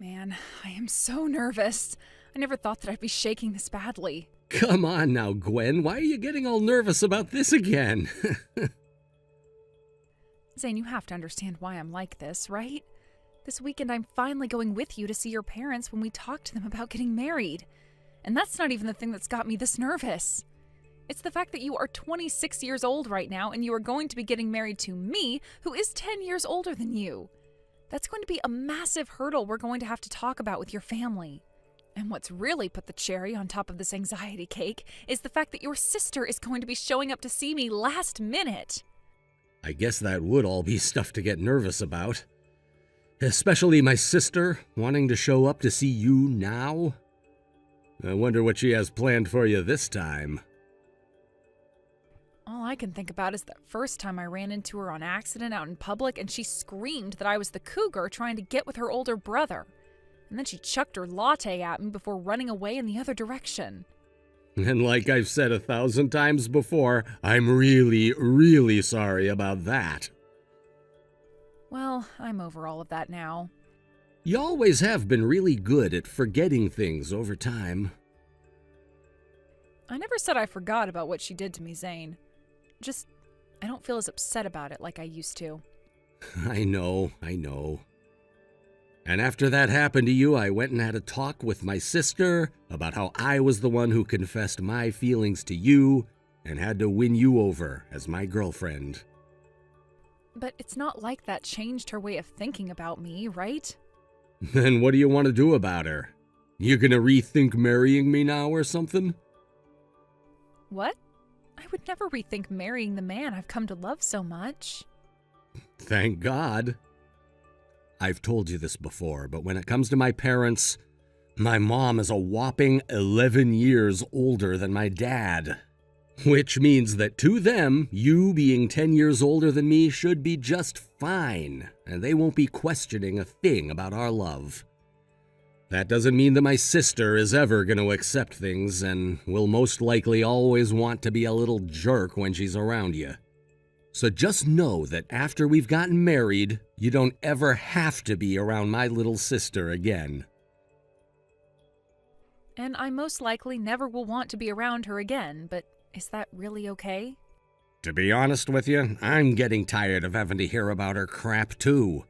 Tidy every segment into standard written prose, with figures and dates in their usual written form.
Man, I am so nervous. I never thought that I'd be shaking this badly. Come on now, Gwen. Why are you getting all nervous about this again? Zane, you have to understand why I'm like this, right? This weekend I'm finally going with you to see your parents when we talk to them about getting married. And that's not even the thing that's got me this nervous. It's the fact that you are 26 years old right now and you are going to be getting married to me, who is 10 years older than you. That's going to be a massive hurdle we're going to have to talk about with your family. And what's really put the cherry on top of this anxiety cake is the fact that your sister is going to be showing up to see me last minute. I guess that would all be stuff to get nervous about. Especially my sister wanting to show up to see you now. I wonder what she has planned for you this time. All I can think about is that first time I ran into her on accident out in public and she screamed that I was the cougar trying to get with her older brother. And then she chucked her latte at me before running away in the other direction. And like I've said 1,000 times before, I'm really sorry about that. Well, I'm over all of that now. You always have been really good at forgetting things over time. I never said I forgot about what she did to me, Zane. Just, I don't feel as upset about it like I used to. I know. And after that happened to you, I went and had a talk with my sister about how I was the one who confessed my feelings to you and had to win you over as my girlfriend. But it's not like that changed her way of thinking about me, right? Then what do you want to do about her? You gonna rethink marrying me now or something? What? I would never rethink marrying the man I've come to love so much. Thank God. I've told you this before, but when it comes to my parents, my mom is a whopping 11 years older than my dad. Which means that to them, you being 10 years older than me should be just fine, and they won't be questioning a thing about our love. That doesn't mean that my sister is ever going to accept things and will most likely always want to be a little jerk when she's around you. So just know that after we've gotten married, you don't ever have to be around my little sister again. And I most likely never will want to be around her again, but is that really okay? To be honest with you, I'm getting tired of having to hear about her crap too.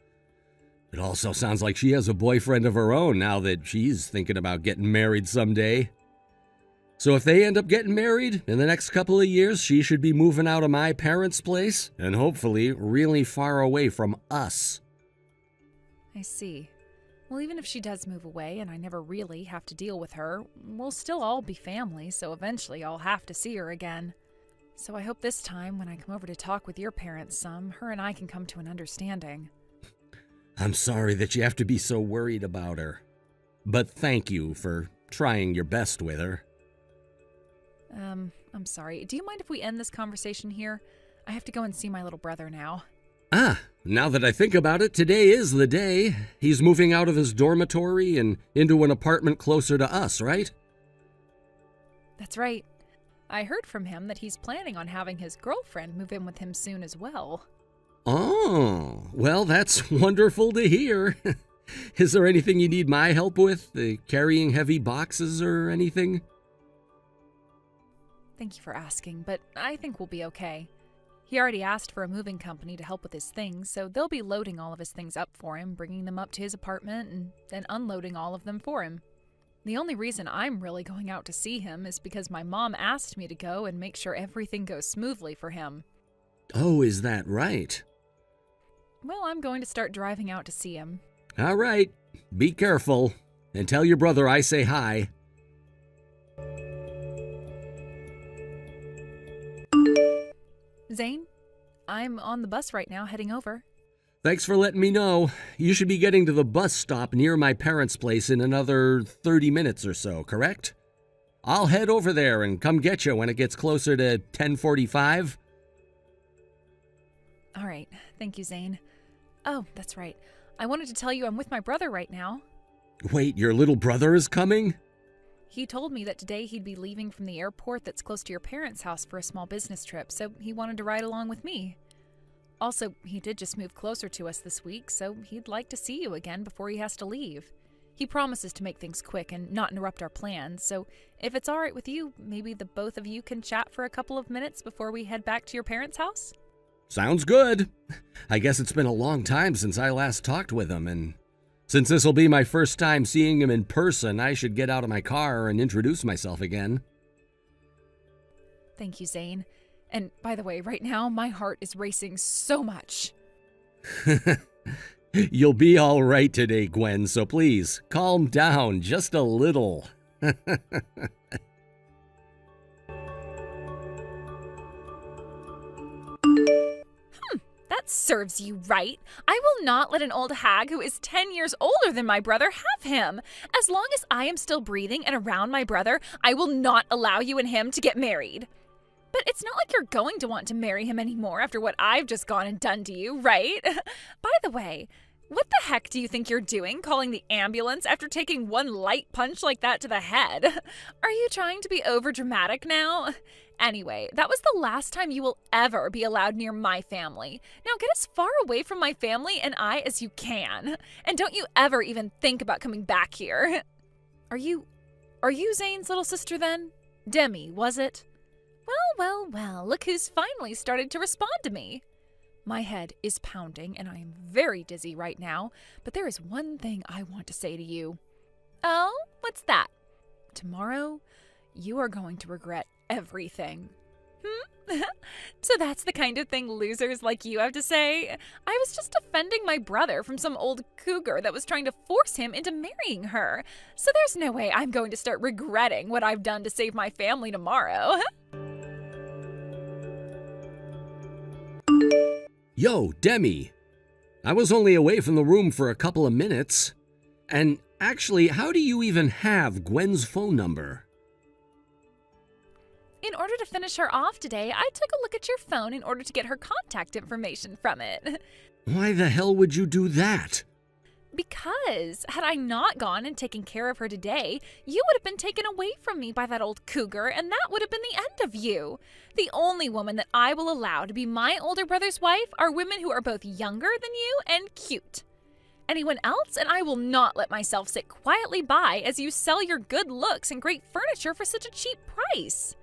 It also sounds like she has a boyfriend of her own now that she's thinking about getting married someday. So if they end up getting married in the next couple of years, she should be moving out of my parents' place and hopefully really far away from us. I see. Well, even if she does move away and I never really have to deal with her, we'll still all be family, so eventually I'll have to see her again. So I hope this time, when I come over to talk with your parents some, her and I can come to an understanding. I'm sorry that you have to be so worried about her. But thank you for trying your best with her. I'm sorry. Do you mind if we end this conversation here? I have to go and see my little brother now. Now that I think about it, today is the day. He's moving out of his dormitory and into an apartment closer to us, right? That's right. I heard from him that he's planning on having his girlfriend move in with him soon as well. Oh, well, that's wonderful to hear. Is there anything you need my help with? Carrying heavy boxes or anything? Thank you for asking, but I think we'll be okay. He already asked for a moving company to help with his things, so they'll be loading all of his things up for him, bringing them up to his apartment, and then unloading all of them for him. The only reason I'm really going out to see him is because my mom asked me to go and make sure everything goes smoothly for him. Oh, is that right? Well, I'm going to start driving out to see him. All right. Be careful. And tell your brother I say hi. Zane, I'm on the bus right now, heading over. Thanks for letting me know. You should be getting to the bus stop near my parents' place in another 30 minutes or so, correct? I'll head over there and come get you when it gets closer to 10:45. All right. Thank you, Zane. Oh, that's right. I wanted to tell you I'm with my brother right now. Wait, your little brother is coming? He told me that today he'd be leaving from the airport that's close to your parents' house for a small business trip, so he wanted to ride along with me. Also, he did just move closer to us this week, so he'd like to see you again before he has to leave. He promises to make things quick and not interrupt our plans, so if it's all right with you, maybe the both of you can chat for a couple of minutes before we head back to your parents' house? Sounds good. I guess it's been a long time since I last talked with him, and since this will be my first time seeing him in person, I should get out of my car and introduce myself again. Thank you, Zane. And by the way, right now, my heart is racing so much. You'll be all right today, Gwen, so please, calm down just a little. That serves you right. I will not let an old hag who is 10 years older than my brother have him. As long as I am still breathing and around my brother, I will not allow you and him to get married. But it's not like you're going to want to marry him anymore after what I've just gone and done to you, right? By the way, what the heck do you think you're doing calling the ambulance after taking one light punch like that to the head? Are you trying to be overdramatic now? Anyway, that was the last time you will ever be allowed near my family. Now get as far away from my family and I as you can. And don't you ever even think about coming back here. Are you Zane's little sister then? Demi, was it? Well, look who's finally started to respond to me. My head is pounding and I am very dizzy right now, but there is one thing I want to say to you. Oh, what's that? Tomorrow, you are going to regret everything. So that's the kind of thing losers like you have to say? I was just defending my brother from some old cougar that was trying to force him into marrying her. So there's no way I'm going to start regretting what I've done to save my family tomorrow. Yo, Demi. I was only away from the room for a couple of minutes. And actually, how do you even have Gwen's phone number? In order to finish her off today, I took a look at your phone in order to get her contact information from it. Why the hell would you do that? Because had I not gone and taken care of her today, you would have been taken away from me by that old cougar, and that would have been the end of you. The only woman that I will allow to be my older brother's wife are women who are both younger than you and cute. Anyone else, and I will not let myself sit quietly by as you sell your good looks and great furniture for such a cheap price.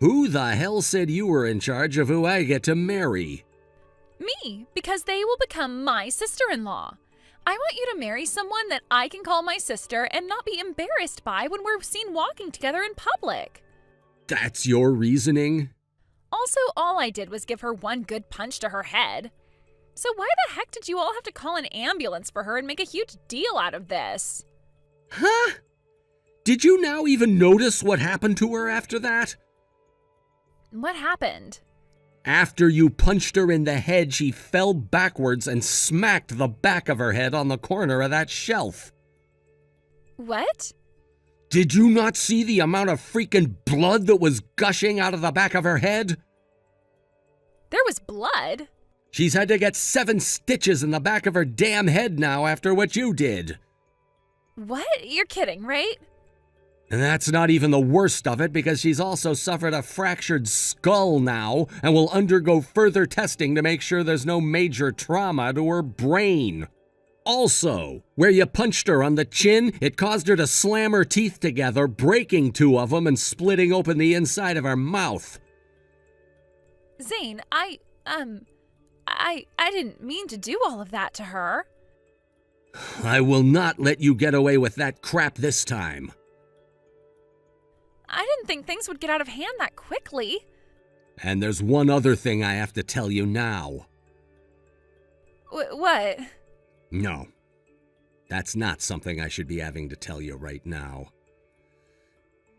Who the hell said you were in charge of who I get to marry? Me, because they will become my sister-in-law. I want you to marry someone that I can call my sister and not be embarrassed by when we're seen walking together in public. That's your reasoning? Also, all I did was give her one good punch to her head. So why the heck did you all have to call an ambulance for her and make a huge deal out of this? Huh? Did you now even notice what happened to her after that? What happened? After you punched her in the head, she fell backwards and smacked the back of her head on the corner of that shelf. What? Did you not see the amount of freaking blood that was gushing out of the back of her head? There was blood? She's had to get 7 stitches in the back of her damn head now after what you did. What? You're kidding, right? And that's not even the worst of it, because she's also suffered a fractured skull now and will undergo further testing to make sure there's no major trauma to her brain. Also, where you punched her on the chin, it caused her to slam her teeth together, breaking 2 of them and splitting open the inside of her mouth. Zane, I didn't mean to do all of that to her. I will not let you get away with that crap this time. I didn't think things would get out of hand that quickly. And there's one other thing I have to tell you now. What? No, that's not something I should be having to tell you right now.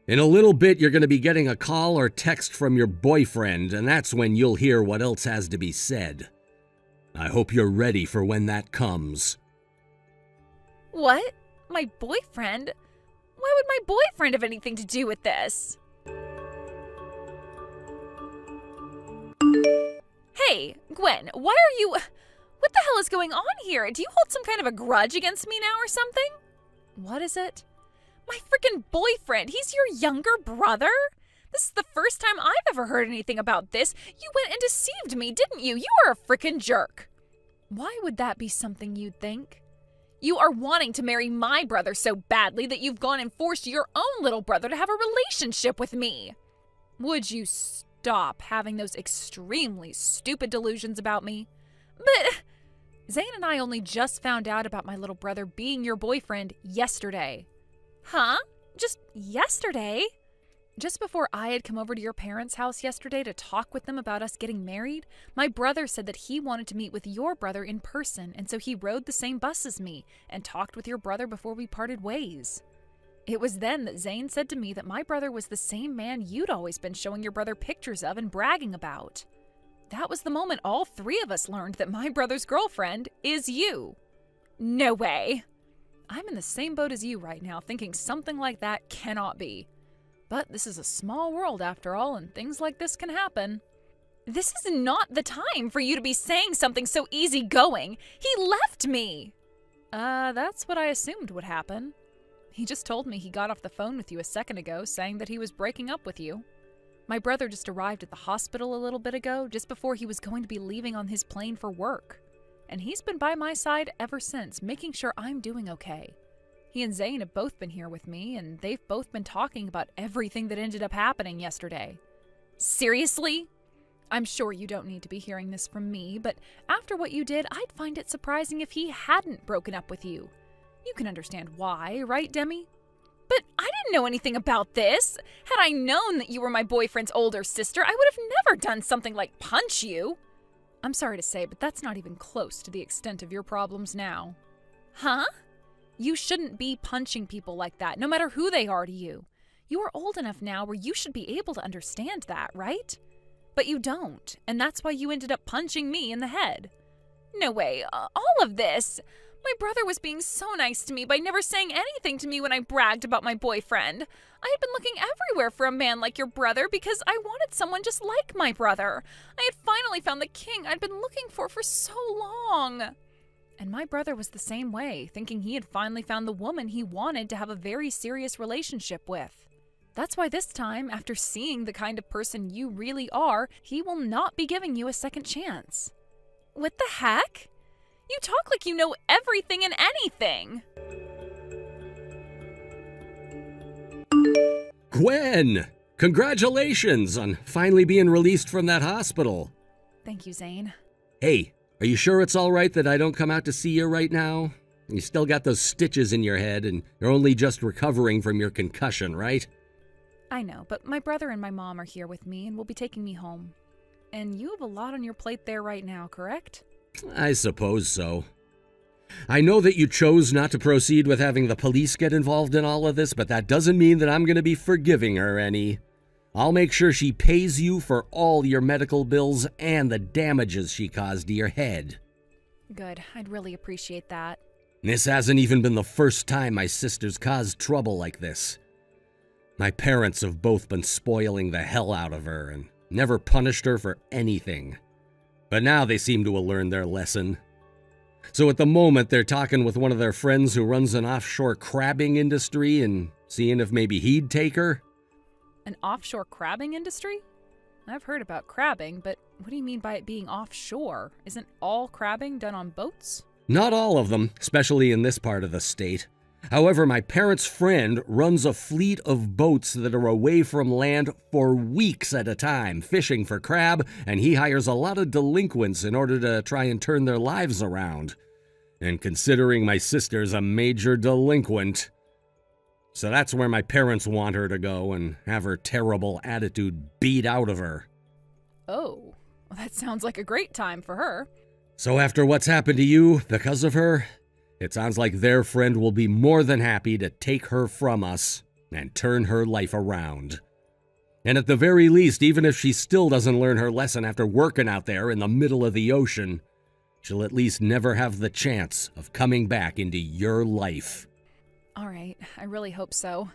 In a little bit, you're going to be getting a call or text from your boyfriend, and that's when you'll hear what else has to be said. I hope you're ready for when that comes. What? My boyfriend? Why would my boyfriend have anything to do with this? Hey, Gwen, why are you... What the hell is going on here? Do you hold some kind of a grudge against me now or something? What is it? My freaking boyfriend. He's your younger brother? This is the first time I've ever heard anything about this. You went and deceived me, didn't you? You were a freaking jerk. Why would that be something you'd think? You are wanting to marry my brother so badly that you've gone and forced your own little brother to have a relationship with me. Would you stop having those extremely stupid delusions about me? But Zane and I only just found out about my little brother being your boyfriend yesterday. Huh? Just yesterday? Just before I had come over to your parents' house yesterday to talk with them about us getting married, my brother said that he wanted to meet with your brother in person, and so he rode the same bus as me and talked with your brother before we parted ways. It was then that Zane said to me that my brother was the same man you'd always been showing your brother pictures of and bragging about. That was the moment all three of us learned that my brother's girlfriend is you. No way. I'm in the same boat as you right now, thinking something like that cannot be. But this is a small world after all, and things like this can happen. This is not the time for you to be saying something so easygoing. He left me. That's what I assumed would happen. He just told me he got off the phone with you a second ago, saying that he was breaking up with you. My brother just arrived at the hospital a little bit ago, just before he was going to be leaving on his plane for work. And he's been by my side ever since, making sure I'm doing okay. He and Zane have both been here with me, and they've both been talking about everything that ended up happening yesterday. Seriously? I'm sure you don't need to be hearing this from me, but after what you did, I'd find it surprising if he hadn't broken up with you. You can understand why, right, Demi? But I didn't know anything about this. Had I known that you were my boyfriend's older sister, I would have never done something like punch you. I'm sorry to say, but that's not even close to the extent of your problems now. Huh? You shouldn't be punching people like that, no matter who they are to you. You are old enough now where you should be able to understand that, right? But you don't, and that's why you ended up punching me in the head. No way, all of this. My brother was being so nice to me by never saying anything to me when I bragged about my boyfriend. I had been looking everywhere for a man like your brother because I wanted someone just like my brother. I had finally found the king I'd been looking for so long. And my brother was the same way, thinking he had finally found the woman he wanted to have a very serious relationship with. That's why this time, after seeing the kind of person you really are, he will not be giving you a second chance. What the heck? You talk like you know everything and anything. Gwen! Congratulations on finally being released from that hospital. Thank you, Zane. Hey, are you sure it's all right that I don't come out to see you right now? You still got those stitches in your head, and you're only just recovering from your concussion, right? I know, but my brother and my mom are here with me and will be taking me home. And you have a lot on your plate there right now, correct? I suppose so. I know that you chose not to proceed with having the police get involved in all of this, but that doesn't mean that I'm going to be forgiving her any. I'll make sure she pays you for all your medical bills and the damages she caused to your head. Good. I'd really appreciate that. This hasn't even been the first time my sister's caused trouble like this. My parents have both been spoiling the hell out of her and never punished her for anything. But now they seem to have learned their lesson. So at the moment, they're talking with one of their friends who runs an offshore crabbing industry and seeing if maybe he'd take her. An offshore crabbing industry? I've heard about crabbing, but what do you mean by it being offshore? Isn't all crabbing done on boats? Not all of them, especially in this part of the state. However, my parents' friend runs a fleet of boats that are away from land for weeks at a time, fishing for crab, and he hires a lot of delinquents in order to try and turn their lives around. And considering my sister's a major delinquent, so that's where my parents want her to go and have her terrible attitude beat out of her. Oh, well, that sounds like a great time for her. So after what's happened to you because of her, it sounds like their friend will be more than happy to take her from us and turn her life around. And at the very least, even if she still doesn't learn her lesson after working out there in the middle of the ocean, she'll at least never have the chance of coming back into your life. All right, I really hope so.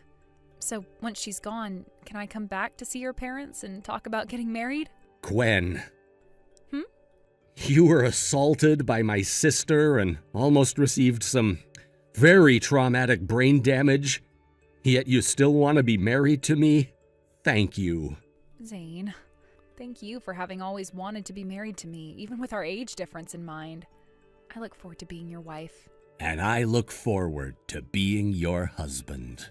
So once she's gone, can I come back to see your parents and talk about getting married? Gwen. You were assaulted by my sister and almost received some very traumatic brain damage, yet you still want to be married to me? Thank you. Zane, thank you for having always wanted to be married to me, even with our age difference in mind. I look forward to being your wife. and I look forward to being your husband.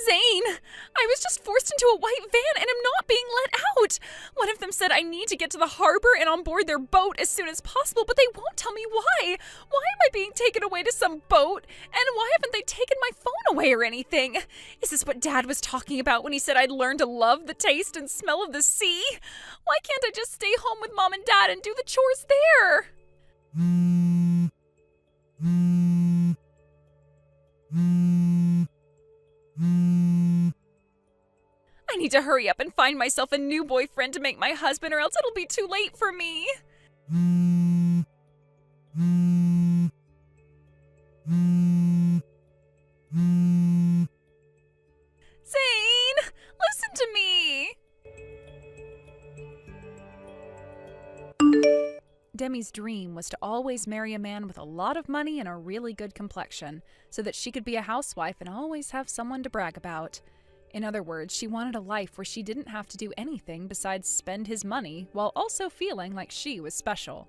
Zane! I was just forced into a white van and am not being let out! One of them said I need to get to the harbor and on board their boat as soon as possible, but they won't tell me why! Why am I being taken away to some boat? And why haven't they taken my phone away or anything? Is this what Dad was talking about when he said I'd learn to love the taste and smell of the sea? Why can't I just stay home with Mom and Dad and do the chores there? I need to hurry up and find myself a new boyfriend to make my husband, or else it'll be too late for me. Zane, listen to me. Demi's dream was to always marry a man with a lot of money and a really good complexion, so that she could be a housewife and always have someone to brag about. In other words, she wanted a life where she didn't have to do anything besides spend his money, while also feeling like she was special.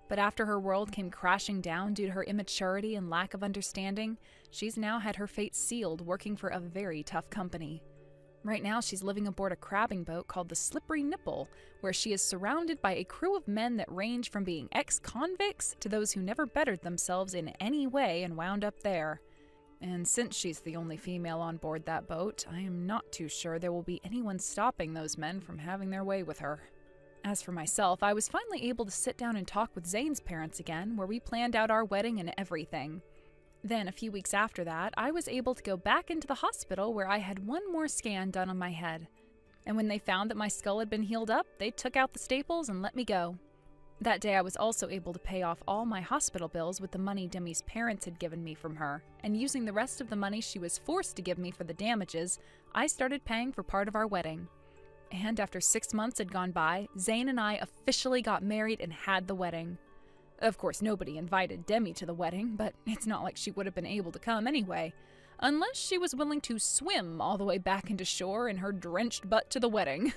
But after her world came crashing down due to her immaturity and lack of understanding, she's now had her fate sealed working for a very tough company. Right now, she's living aboard a crabbing boat called the Slippery Nipple, where she is surrounded by a crew of men that range from being ex-convicts to those who never bettered themselves in any way and wound up there. And since she's the only female on board that boat, I am not too sure there will be anyone stopping those men from having their way with her. As for myself, I was finally able to sit down and talk with Zane's parents again, where we planned out our wedding and everything. Then, a few weeks after that, I was able to go back into the hospital where I had one more scan done on my head. And when they found that my skull had been healed up, they took out the staples and let me go. That day, I was also able to pay off all my hospital bills with the money Demi's parents had given me from her, and using the rest of the money she was forced to give me for the damages, I started paying for part of our wedding. And after 6 months had gone by, Zane and I officially got married and had the wedding. Of course, nobody invited Demi to the wedding, but it's not like she would have been able to come anyway, unless she was willing to swim all the way back into shore in her drenched butt to the wedding.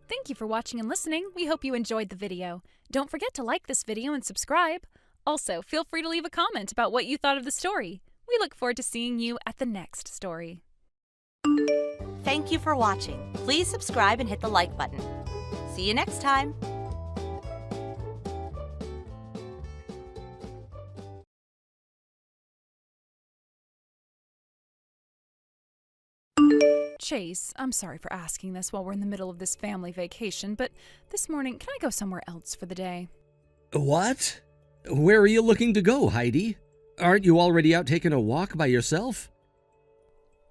Thank you for watching and listening. We hope you enjoyed the video. Don't forget to like this video and subscribe. Also, feel free to leave a comment about what you thought of the story. We look forward to seeing you at the next story. Thank you for watching. Please subscribe and hit the like button. See you next time. Chase, I'm sorry for asking this while we're in the middle of this family vacation, but this morning, can I go somewhere else for the day? What? Where are you looking to go, Heidi? Aren't you already out taking a walk by yourself?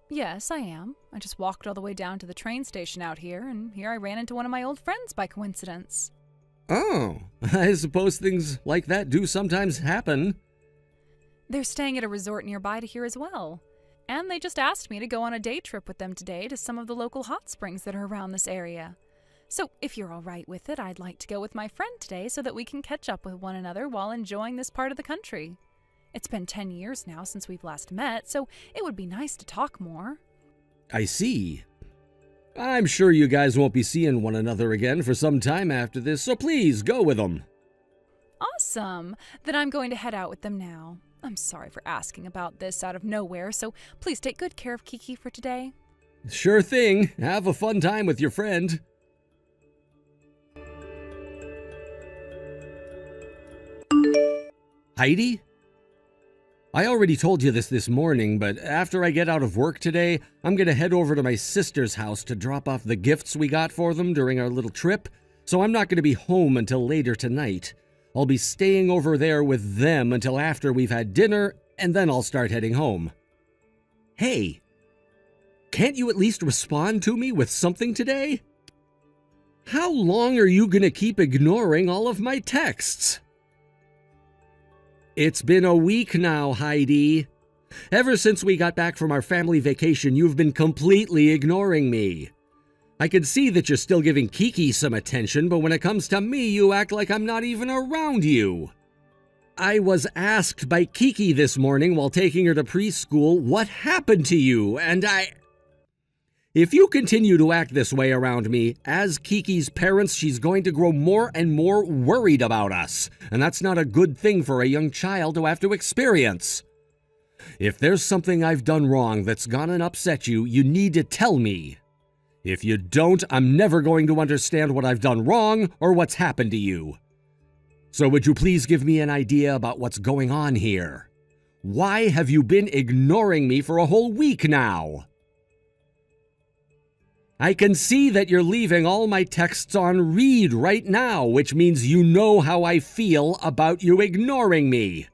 Yes, I am. I just walked all the way down to the train station out here, and here I ran into one of my old friends by coincidence. Oh, I suppose things like that do sometimes happen. They're staying at a resort nearby to here as well. And they just asked me to go on a day trip with them today to some of the local hot springs that are around this area. So if you're all right with it, I'd like to go with my friend today so that we can catch up with one another while enjoying this part of the country. It's been 10 years now since we've last met, so it would be nice to talk more. I see. I'm sure you guys won't be seeing one another again for some time after this, so please go with them. Awesome. Then I'm going to head out with them now. I'm sorry for asking about this out of nowhere, so please take good care of Kiki for today. Sure thing. Have a fun time with your friend. Heidi? I already told you this morning, but after I get out of work today, I'm going to head over to my sister's house to drop off the gifts we got for them during our little trip, so I'm not going to be home until later tonight. I'll be staying over there with them until after we've had dinner, and then I'll start heading home. Hey, can't you at least respond to me with something today? How long are you going to keep ignoring all of my texts? It's been a week now, Heidi. Ever since we got back from our family vacation, you've been completely ignoring me. I can see that you're still giving Kiki some attention, but when it comes to me, you act like I'm not even around you. I was asked by Kiki this morning while taking her to preschool what happened to you, and If you continue to act this way around me, as Kiki's parents, she's going to grow more and more worried about us, and that's not a good thing for a young child to have to experience. If there's something I've done wrong that's gonna upset you, you need to tell me. If you don't, I'm never going to understand what I've done wrong or what's happened to you. So would you please give me an idea about what's going on here? Why have you been ignoring me for a whole week now? I can see that you're leaving all my texts on read right now, which means you know how I feel about you ignoring me.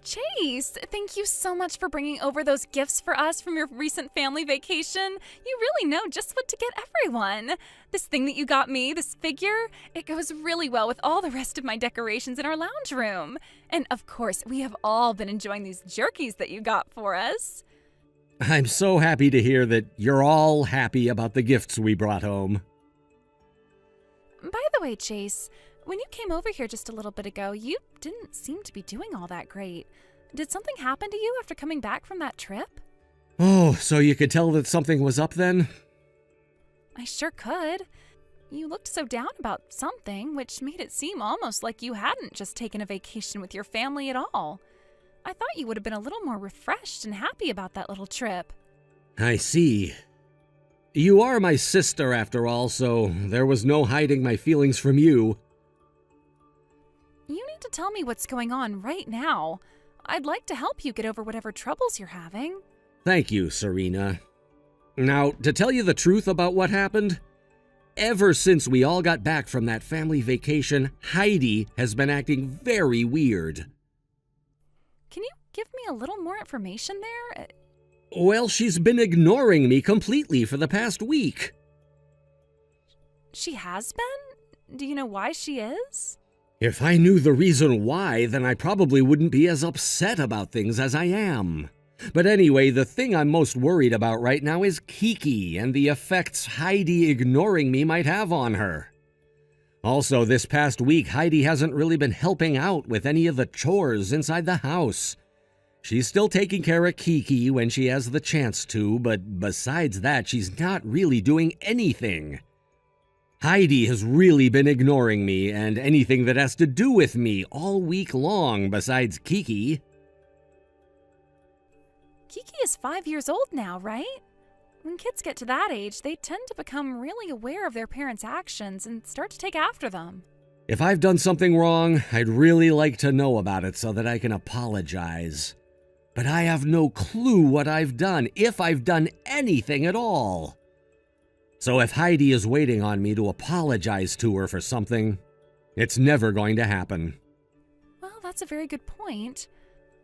Chase, thank you so much for bringing over those gifts for us from your recent family vacation. You really know just what to get everyone. This thing that you got me, this figure, it goes really well with all the rest of my decorations in our lounge room. And of course, we have all been enjoying these jerkies that you got for us. I'm so happy to hear that you're all happy about the gifts we brought home. By the way, Chase, when you came over here just a little bit ago, you didn't seem to be doing all that great. Did something happen to you after coming back from that trip? Oh, so you could tell that something was up then? I sure could. You looked so down about something, which made it seem almost like you hadn't just taken a vacation with your family at all. I thought you would have been a little more refreshed and happy about that little trip. I see. You are my sister after all, so there was no hiding my feelings from you. You need to tell me what's going on right now. I'd like to help you get over whatever troubles you're having. Thank you, Serena. Now, to tell you the truth about what happened, ever since we all got back from that family vacation, Heidi has been acting very weird. Can you give me a little more information there? Well, she's been ignoring me completely for the past week. She has been? Do you know why she is? If I knew the reason why, then I probably wouldn't be as upset about things as I am. But anyway, the thing I'm most worried about right now is Kiki and the effects Heidi ignoring me might have on her. Also, this past week, Heidi hasn't really been helping out with any of the chores inside the house. She's still taking care of Kiki when she has the chance to, but besides that, she's not really doing anything. Heidi has really been ignoring me and anything that has to do with me all week long besides Kiki. Kiki is 5 years old now, right? When kids get to that age, they tend to become really aware of their parents' actions and start to take after them. If I've done something wrong, I'd really like to know about it so that I can apologize. But I have no clue what I've done, if I've done anything at all. So if Heidi is waiting on me to apologize to her for something, it's never going to happen. Well, that's a very good point.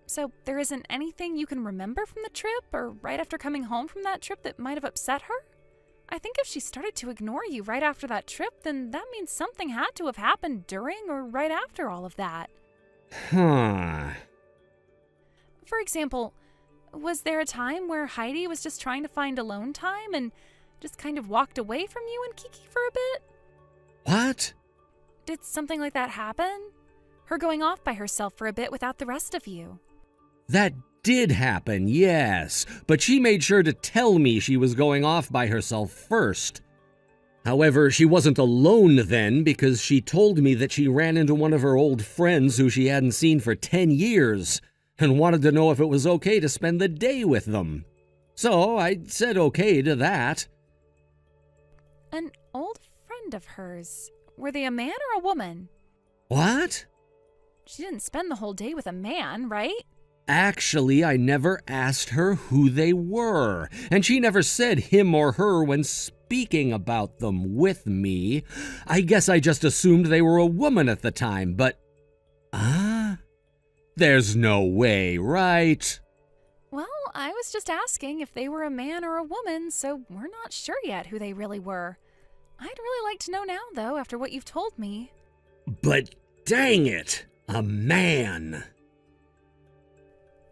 So there isn't anything you can remember from the trip or right after coming home from that trip that might have upset her? I think if she started to ignore you right after that trip, then that means something had to have happened during or right after all of that. Huh. For example, was there a time where Heidi was just trying to find alone time and just kind of walked away from you and Kiki for a bit? What? Did something like that happen? Her going off by herself for a bit without the rest of you? That did happen, yes, but she made sure to tell me she was going off by herself first. However, she wasn't alone then because she told me that she ran into one of her old friends who she hadn't seen for 10 years and wanted to know if it was okay to spend the day with them. So I said okay to that. An old friend of hers. Were they a man or a woman? What? She didn't spend the whole day with a man, right? Actually, I never asked her who they were, and she never said him or her when speaking about them with me. I guess I just assumed they were a woman at the time, but... There's no way, right? Well, I was just asking if they were a man or a woman, so we're not sure yet who they really were. I'd really like to know now, though, after what you've told me. But dang it, a man.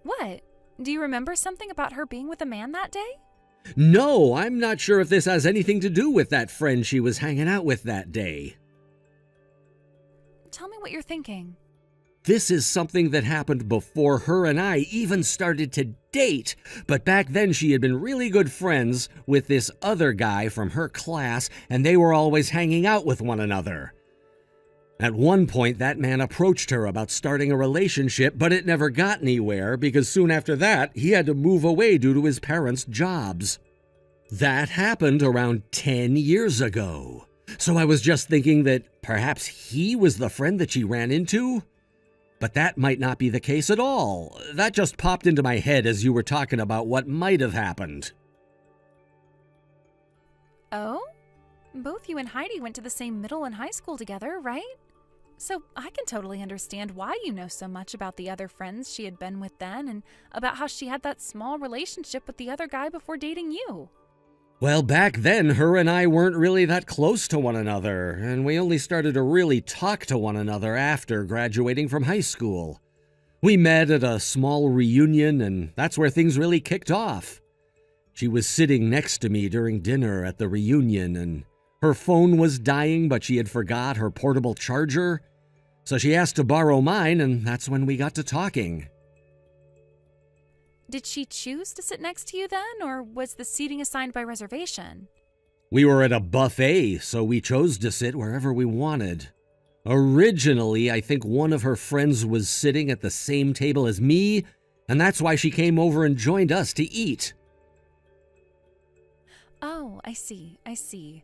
What? Do you remember something about her being with a man that day? No, I'm not sure if this has anything to do with that friend she was hanging out with that day. Tell me what you're thinking. This is something that happened before her and I even started to date, but back then she had been really good friends with this other guy from her class, and they were always hanging out with one another. At one point, that man approached her about starting a relationship, but it never got anywhere because soon after that, he had to move away due to his parents' jobs. That happened around 10 years ago. So I was just thinking that perhaps he was the friend that she ran into? But that might not be the case at all. That just popped into my head as you were talking about what might have happened. Oh? Both you and Heidi went to the same middle and high school together, right? So I can totally understand why you know so much about the other friends she had been with then and about how she had that small relationship with the other guy before dating you. Well, back then, her and I weren't really that close to one another, and we only started to really talk to one another after graduating from high school. We met at a small reunion, and that's where things really kicked off. She was sitting next to me during dinner at the reunion, and her phone was dying, but she had forgot her portable charger. So she asked to borrow mine, and that's when we got to talking. Did she choose to sit next to you then, or was the seating assigned by reservation? We were at a buffet, so we chose to sit wherever we wanted. Originally, I think one of her friends was sitting at the same table as me, and that's why she came over and joined us to eat. Oh, I see.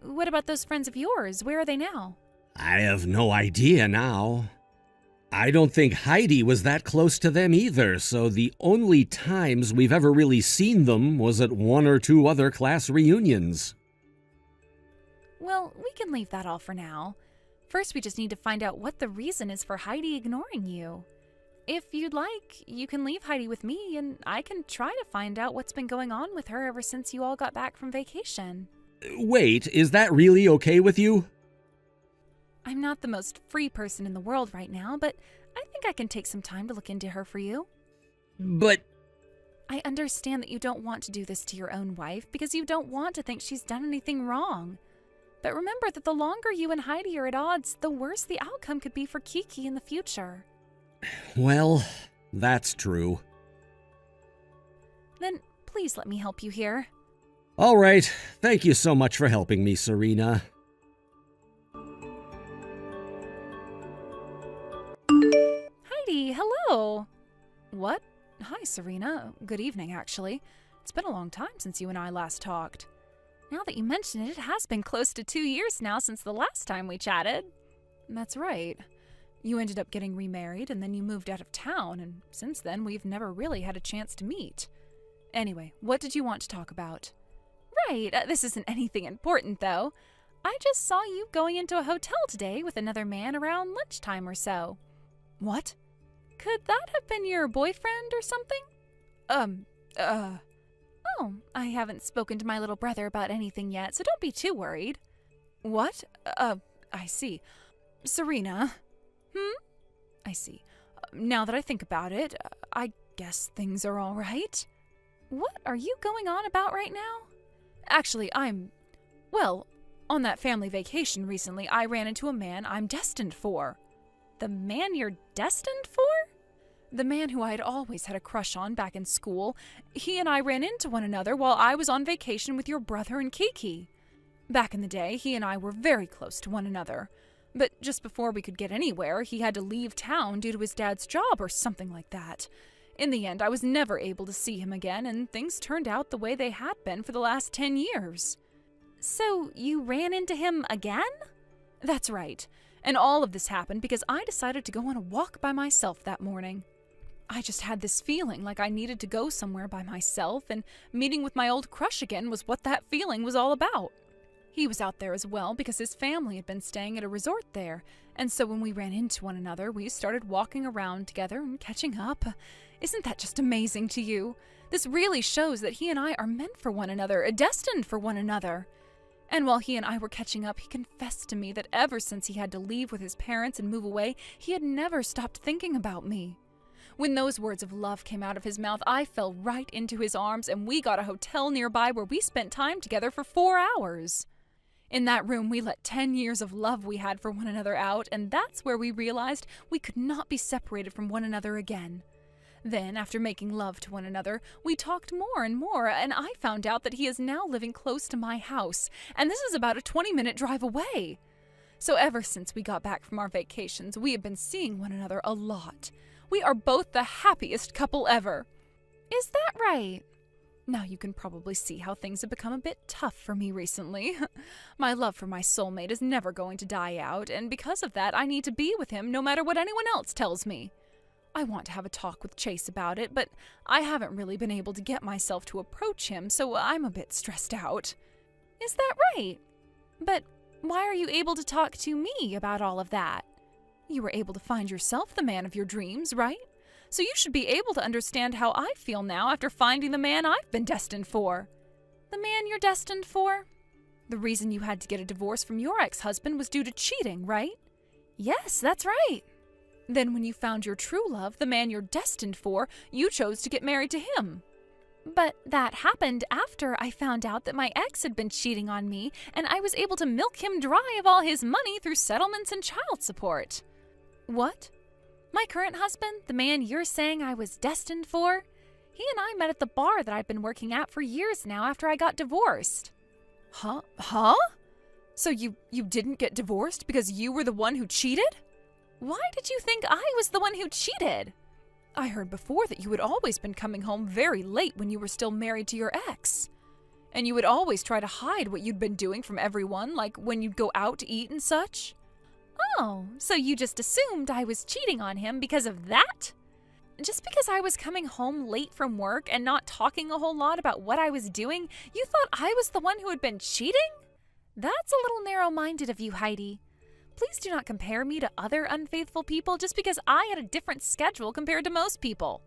What about those friends of yours? Where are they now? I have no idea now. I don't think Heidi was that close to them either, so the only times we've ever really seen them was at one or two other class reunions. Well, we can leave that all for now. First, we just need to find out what the reason is for Heidi ignoring you. If you'd like, you can leave Heidi with me, and I can try to find out what's been going on with her ever since you all got back from vacation. Wait, is that really okay with you? I'm not the most free person in the world right now, but I think I can take some time to look into her for you. But I understand that you don't want to do this to your own wife because you don't want to think she's done anything wrong. But remember that the longer you and Heidi are at odds, the worse the outcome could be for Kiki in the future. well, that's true. Then please let me help you here. All right, thank you so much for helping me, Serena. Heidi, hello! What? Hi, Serena. Good evening, actually. It's been a long time since you and I last talked. Now that you mention it, it has been close to 2 years now since the last time we chatted. That's right. You ended up getting remarried, and then you moved out of town, and since then we've never really had a chance to meet. Anyway, what did you want to talk about? Right, this isn't anything important, though. I just saw you going into a hotel today with another man around lunchtime or so. What? Could that have been your boyfriend or something? Oh, I haven't spoken to my little brother about anything yet, so don't be too worried. What? I see. Serena? I see. Now that I think about it, I guess things are all right. What are you going on about right now? Actually, well, on that family vacation recently, I ran into a man I'm destined for. The man you're destined for? The man who I had always had a crush on back in school. He and I ran into one another while I was on vacation with your brother and Kiki. Back in the day, he and I were very close to one another. But just before we could get anywhere, he had to leave town due to his dad's job or something like that. In the end, I was never able to see him again, and things turned out the way they had been for the last 10 years. So, you ran into him again? That's right. And all of this happened because I decided to go on a walk by myself that morning. I just had this feeling like I needed to go somewhere by myself, and meeting with my old crush again was what that feeling was all about. He was out there as well because his family had been staying at a resort there, and so when we ran into one another, we started walking around together and catching up. Isn't that just amazing to you? This really shows that he and I are meant for one another, destined for one another. And while he and I were catching up, he confessed to me that ever since he had to leave with his parents and move away, he had never stopped thinking about me. When those words of love came out of his mouth, I fell right into his arms, and we got a hotel nearby where we spent time together for 4 hours. In that room, we let 10 years of love we had for one another out, and that's where we realized we could not be separated from one another again. Then, after making love to one another, we talked more and more, and I found out that he is now living close to my house, and this is about a 20-minute drive away. So ever since we got back from our vacations, we have been seeing one another a lot. We are both the happiest couple ever. Is that right? Now you can probably see how things have become a bit tough for me recently. My love for my soulmate is never going to die out, and because of that, I need to be with him no matter what anyone else tells me. I want to have a talk with Chase about it, but I haven't really been able to get myself to approach him, so I'm a bit stressed out. Is that right? But why are you able to talk to me about all of that? You were able to find yourself the man of your dreams, right? So you should be able to understand how I feel now after finding the man I've been destined for. The man you're destined for? The reason you had to get a divorce from your ex-husband was due to cheating, right? Yes, that's right. Then when you found your true love, the man you're destined for, you chose to get married to him. But that happened after I found out that my ex had been cheating on me, and I was able to milk him dry of all his money through settlements and child support. What? My current husband, the man you're saying I was destined for? He and I met at the bar that I've been working at for years now after I got divorced. Huh? So you didn't get divorced because you were the one who cheated? Why did you think I was the one who cheated? I heard before that you had always been coming home very late when you were still married to your ex. And you would always try to hide what you'd been doing from everyone, like when you'd go out to eat and such. Oh, so you just assumed I was cheating on him because of that? Just because I was coming home late from work and not talking a whole lot about what I was doing, you thought I was the one who had been cheating? That's a little narrow-minded of you, Heidi. Please do not compare me to other unfaithful people just because I had a different schedule compared to most people.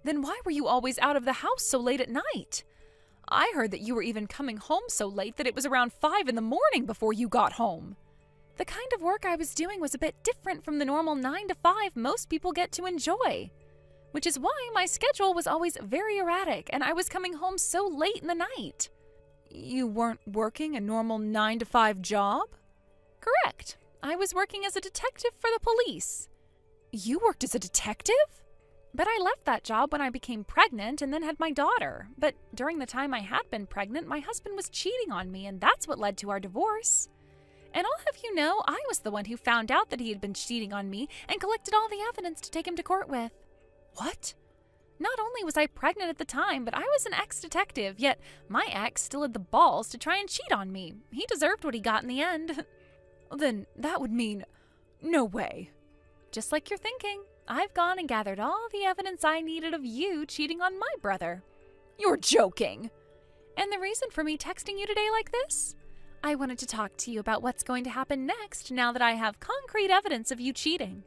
Then why were you always out of the house so late at night? I heard that you were even coming home so late that it was around 5 in the morning before you got home. The kind of work I was doing was a bit different from the normal 9 to 5 most people get to enjoy, which is why my schedule was always very erratic and I was coming home so late in the night. You weren't working a normal 9 to 5 job? Correct. I was working as a detective for the police. You worked as a detective? But I left that job when I became pregnant and then had my daughter. But during the time I had been pregnant, my husband was cheating on me, and that's what led to our divorce. And I'll have you know, I was the one who found out that he had been cheating on me and collected all the evidence to take him to court with. What? Not only was I pregnant at the time, but I was an ex-detective, yet my ex still had the balls to try and cheat on me. He deserved what he got in the end. Then that would mean no way. Just like you're thinking, I've gone and gathered all the evidence I needed of you cheating on my brother. You're joking. And the reason for me texting you today like this? I wanted to talk to you about what's going to happen next now that I have concrete evidence of you cheating.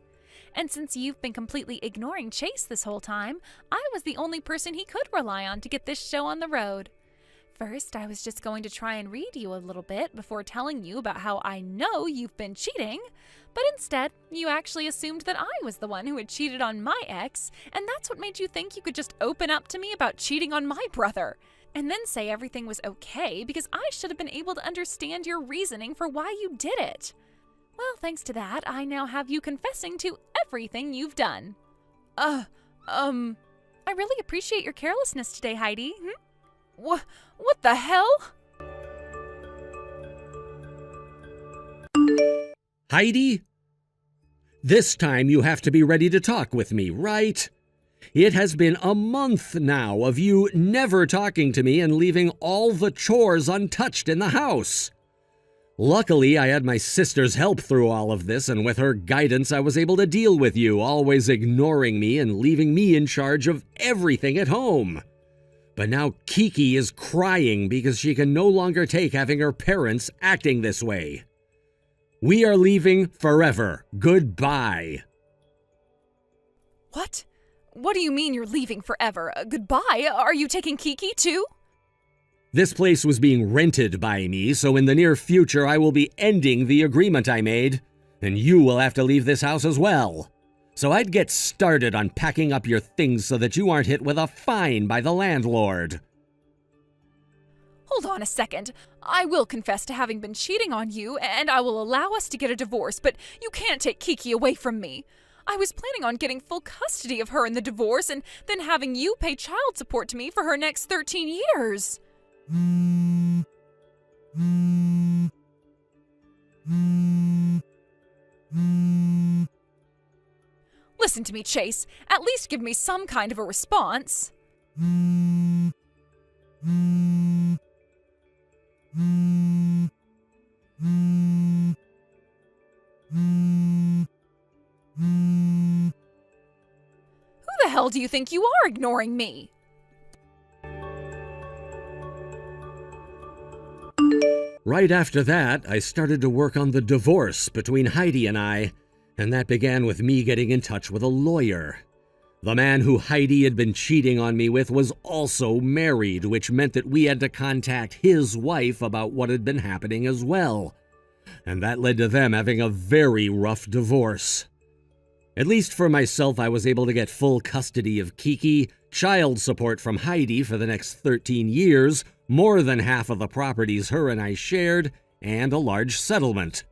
And since you've been completely ignoring Chase this whole time, I was the only person he could rely on to get this show on the road. First, I was just going to try and read you a little bit before telling you about how I know you've been cheating, but instead, you actually assumed that I was the one who had cheated on my ex, and that's what made you think you could just open up to me about cheating on my brother, and then say everything was okay because I should have been able to understand your reasoning for why you did it. Well, thanks to that, I now have you confessing to everything you've done. I really appreciate your carelessness today, Heidi. What the hell? Heidi? This time you have to be ready to talk with me, right? It has been a month now of you never talking to me and leaving all the chores untouched in the house. Luckily, I had my sister's help through all of this, and with her guidance, I was able to deal with you, always ignoring me and leaving me in charge of everything at home. But now Kiki is crying because she can no longer take having her parents acting this way. We are leaving forever. Goodbye. What? What do you mean you're leaving forever? Goodbye? Are you taking Kiki too? This place was being rented by me, so in the near future I will be ending the agreement I made, and you will have to leave this house as well. So I'd get started on packing up your things so that you aren't hit with a fine by the landlord. Hold on a second. I will confess to having been cheating on you, and I will allow us to get a divorce, but you can't take Kiki away from me. I was planning on getting full custody of her in the divorce and then having you pay child support to me for her next 13 years. Listen to me, Chase. At least give me some kind of a response. Who the hell do you think you are ignoring me? Right after that, I started to work on the divorce between Heidi and I, and that began with me getting in touch with a lawyer. The man who Heidi had been cheating on me with was also married, which meant that we had to contact his wife about what had been happening as well. And that led to them having a very rough divorce. At least for myself, I was able to get full custody of Kiki, child support from Heidi for the next 13 years, more than half of the properties her and I shared, and a large settlement.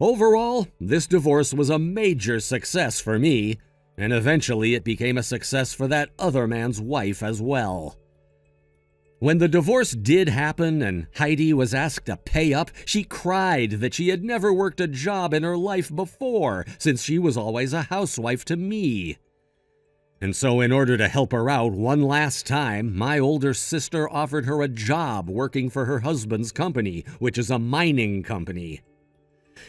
Overall, this divorce was a major success for me, and eventually it became a success for that other man's wife as well. When the divorce did happen and Heidi was asked to pay up, she cried that she had never worked a job in her life before, since she was always a housewife to me. And so in order to help her out one last time, my older sister offered her a job working for her husband's company, which is a mining company.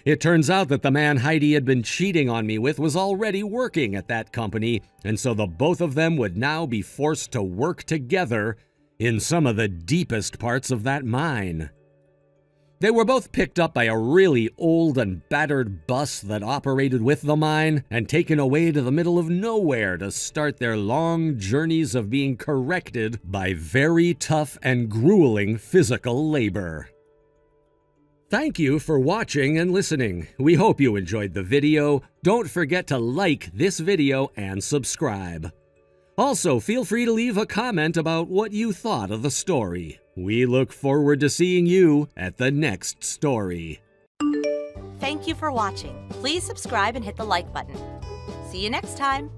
It turns out that the man Heidi had been cheating on me with was already working at that company, and so the both of them would now be forced to work together in some of the deepest parts of that mine. They were both picked up by a really old and battered bus that operated with the mine and taken away to the middle of nowhere to start their long journeys of being corrected by very tough and grueling physical labor. Thank you for watching and listening. We hope you enjoyed the video. Don't forget to like this video and subscribe. Also, feel free to leave a comment about what you thought of the story. We look forward to seeing you at the next story. Thank you for watching. Please subscribe and hit the like button. See you next time.